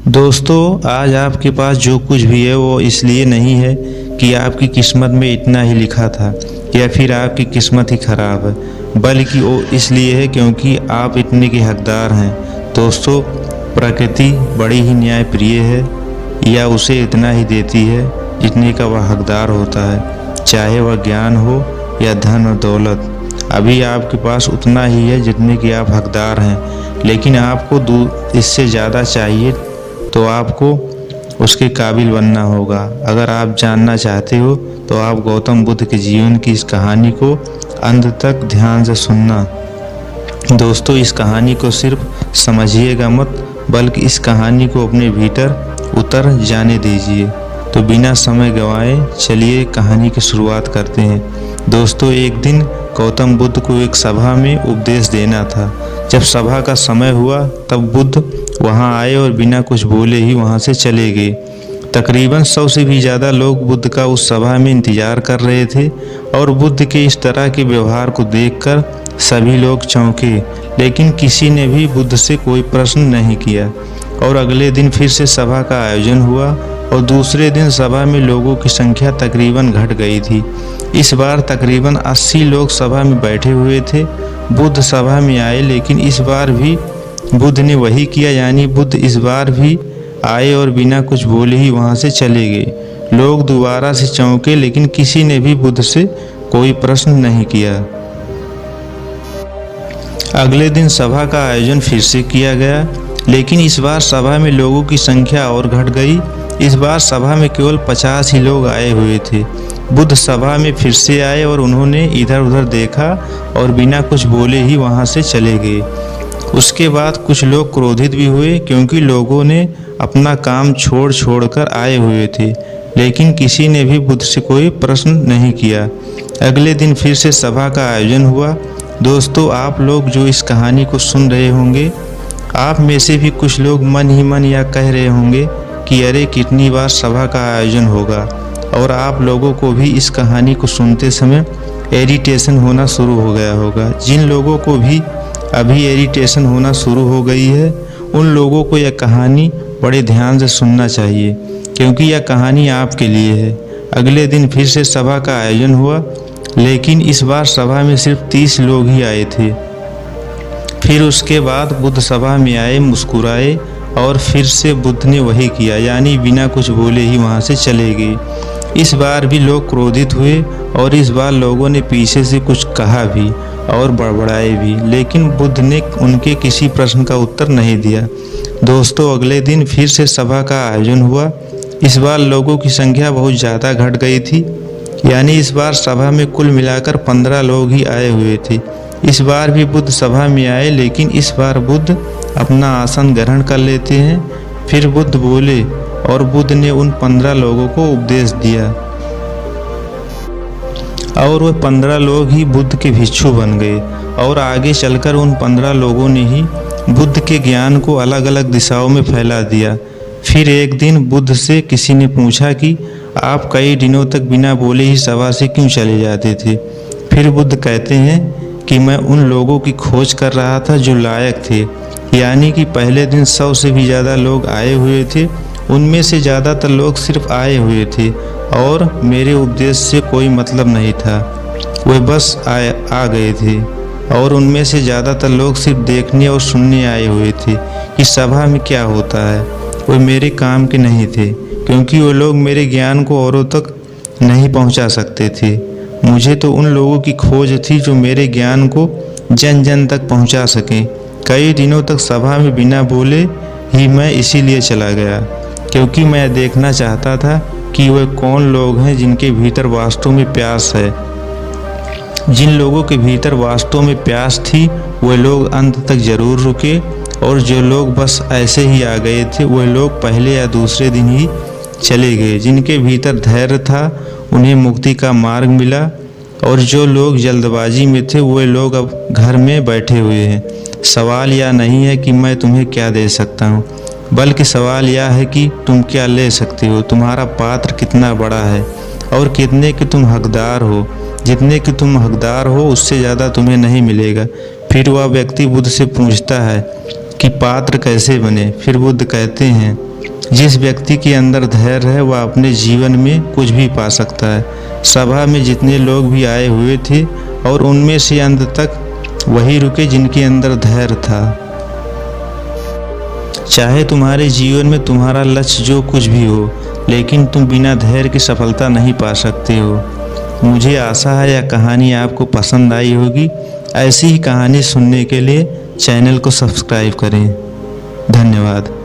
दोस्तों, आज आपके पास जो कुछ भी है वो इसलिए नहीं है कि आपकी किस्मत में इतना ही लिखा था या फिर आपकी किस्मत ही खराब है, बल्कि वो इसलिए है क्योंकि आप इतने के हकदार हैं। दोस्तों, प्रकृति बड़ी ही न्यायप्रिय है, या उसे इतना ही देती है जितने का वह हकदार होता है, चाहे वह ज्ञान हो या धन और दौलत। अभी आपके पास उतना ही है जितने के आप हकदार हैं, लेकिन आपको इससे ज़्यादा चाहिए तो आपको उसके काबिल बनना होगा। अगर आप जानना चाहते हो तो आप गौतम बुद्ध के जीवन की इस कहानी को अंत तक ध्यान से सुनना। दोस्तों, इस कहानी को सिर्फ समझिएगा मत, बल्कि इस कहानी को अपने भीतर उतर जाने दीजिए। तो बिना समय गंवाए चलिए कहानी की शुरुआत करते हैं। दोस्तों, एक दिन गौतम बुद्ध को एक सभा में उपदेश देना था। जब सभा का समय हुआ तब बुद्ध वहां आए और बिना कुछ बोले ही वहां से चले गए। तकरीबन 100 से भी ज़्यादा लोग बुद्ध का उस सभा में इंतजार कर रहे थे और बुद्ध के इस तरह के व्यवहार को देखकर सभी लोग चौंके, लेकिन किसी ने भी बुद्ध से कोई प्रश्न नहीं किया। और अगले दिन फिर से सभा का आयोजन हुआ और दूसरे दिन सभा में लोगों की संख्या तकरीबन घट गई थी। इस बार तकरीबन 80 लोग सभा में बैठे हुए थे। बुद्ध सभा में आए, लेकिन इस बार भी बुद्ध ने वही किया, यानी बुद्ध इस बार भी आए और बिना कुछ बोले ही वहां से चले गए। लोग दोबारा से चौंके, लेकिन किसी ने भी बुद्ध से कोई प्रश्न नहीं किया। अगले दिन सभा का आयोजन फिर से किया गया, लेकिन इस बार सभा में लोगों की संख्या और घट गई। इस बार सभा में केवल 50 ही लोग आए हुए थे। बुद्ध सभा में फिर से आए और उन्होंने इधर उधर देखा और बिना कुछ बोले ही वहां से चले गए। उसके बाद कुछ लोग क्रोधित भी हुए, क्योंकि लोगों ने अपना काम छोड़ कर आए हुए थे, लेकिन किसी ने भी बुद्ध से कोई प्रश्न नहीं किया। अगले दिन फिर से सभा का आयोजन हुआ। दोस्तों, आप लोग जो इस कहानी को सुन रहे होंगे, आप में से भी कुछ लोग मन ही मन या कह रहे होंगे कि अरे कितनी बार सभा का आयोजन होगा। और आप लोगों को भी इस कहानी को सुनते समय इरिटेशन होना शुरू हो गया होगा। जिन लोगों को भी अभी इरिटेशन होना शुरू हो गई है, उन लोगों को यह कहानी बड़े ध्यान से सुनना चाहिए, क्योंकि यह कहानी आपके लिए है। अगले दिन फिर से सभा का आयोजन हुआ, लेकिन इस बार सभा में सिर्फ 30 लोग ही आए थे। फिर उसके बाद बुद्ध सभा में आए, मुस्कुराए और फिर से बुद्ध ने वही किया, यानी बिना कुछ बोले ही वहां से चले गए। इस बार भी लोग क्रोधित हुए और इस बार लोगों ने पीछे से कुछ कहा भी और बड़बड़ाए भी, लेकिन बुद्ध ने उनके किसी प्रश्न का उत्तर नहीं दिया। दोस्तों, अगले दिन फिर से सभा का आयोजन हुआ। इस बार लोगों की संख्या बहुत ज़्यादा घट गई थी, यानी इस बार सभा में कुल मिलाकर 15 लोग ही आए हुए थे। इस बार भी बुद्ध सभा में आए, लेकिन इस बार बुद्ध अपना आसन ग्रहण कर लेते हैं। फिर बुद्ध बोले और बुद्ध ने उन 15 लोगों को उपदेश दिया और वह 15 लोग ही बुद्ध के भिक्षु बन गए। और आगे चलकर उन 15 लोगों ने ही बुद्ध के ज्ञान को अलग अलग दिशाओं में फैला दिया। फिर एक दिन बुद्ध से किसी ने पूछा कि आप कई दिनों तक बिना बोले ही सभा से क्यों चले जाते थे। फिर बुद्ध कहते हैं कि मैं उन लोगों की खोज कर रहा था जो लायक थे, यानी कि पहले दिन 100 से भी ज़्यादा लोग आए हुए थे। उनमें से ज़्यादातर लोग सिर्फ आए हुए थे और मेरे उपदेश से कोई मतलब नहीं था, वे बस आ गए थे। और उनमें से ज़्यादातर लोग सिर्फ देखने और सुनने आए हुए थे कि सभा में क्या होता है। वे मेरे काम के नहीं थे, क्योंकि वो लोग मेरे ज्ञान को औरों तक नहीं पहुंचा सकते थे। मुझे तो उन लोगों की खोज थी जो मेरे ज्ञान को जन जन तक पहुंचा सकें। कई दिनों तक सभा में बिना बोले ही मैं इसीलिए चला गया, क्योंकि मैं देखना चाहता था कि वे कौन लोग हैं जिनके भीतर वास्तव में प्यास है। जिन लोगों के भीतर वास्तव में प्यास थी, वे लोग अंत तक जरूर रुके, और जो लोग बस ऐसे ही आ गए थे, वे लोग पहले या दूसरे दिन ही चले गए। जिनके भीतर धैर्य था, उन्हें मुक्ति का मार्ग मिला, और जो लोग जल्दबाजी में थे, वे लोग अब घर में बैठे हुए हैं। सवाल यह नहीं है कि मैं तुम्हें क्या दे सकता हूँ, बल्कि सवाल यह है कि तुम क्या ले सकते हो। तुम्हारा पात्र कितना बड़ा है और कितने के तुम हकदार हो। जितने कि तुम हकदार हो, उससे ज़्यादा तुम्हें नहीं मिलेगा। फिर वह व्यक्ति बुद्ध से पूछता है कि पात्र कैसे बने। फिर बुद्ध कहते हैं जिस व्यक्ति के अंदर धैर्य है वह अपने जीवन में कुछ भी पा सकता है। सभा में जितने लोग भी आए हुए थे और उनमें से अंत तक वही रुके जिनके अंदर धैर्य था। चाहे तुम्हारे जीवन में तुम्हारा लक्ष्य जो कुछ भी हो, लेकिन तुम बिना धैर्य की सफलता नहीं पा सकते हो। मुझे आशा है यह कहानी आपको पसंद आई होगी। ऐसी ही कहानी सुनने के लिए चैनल को सब्सक्राइब करें। धन्यवाद।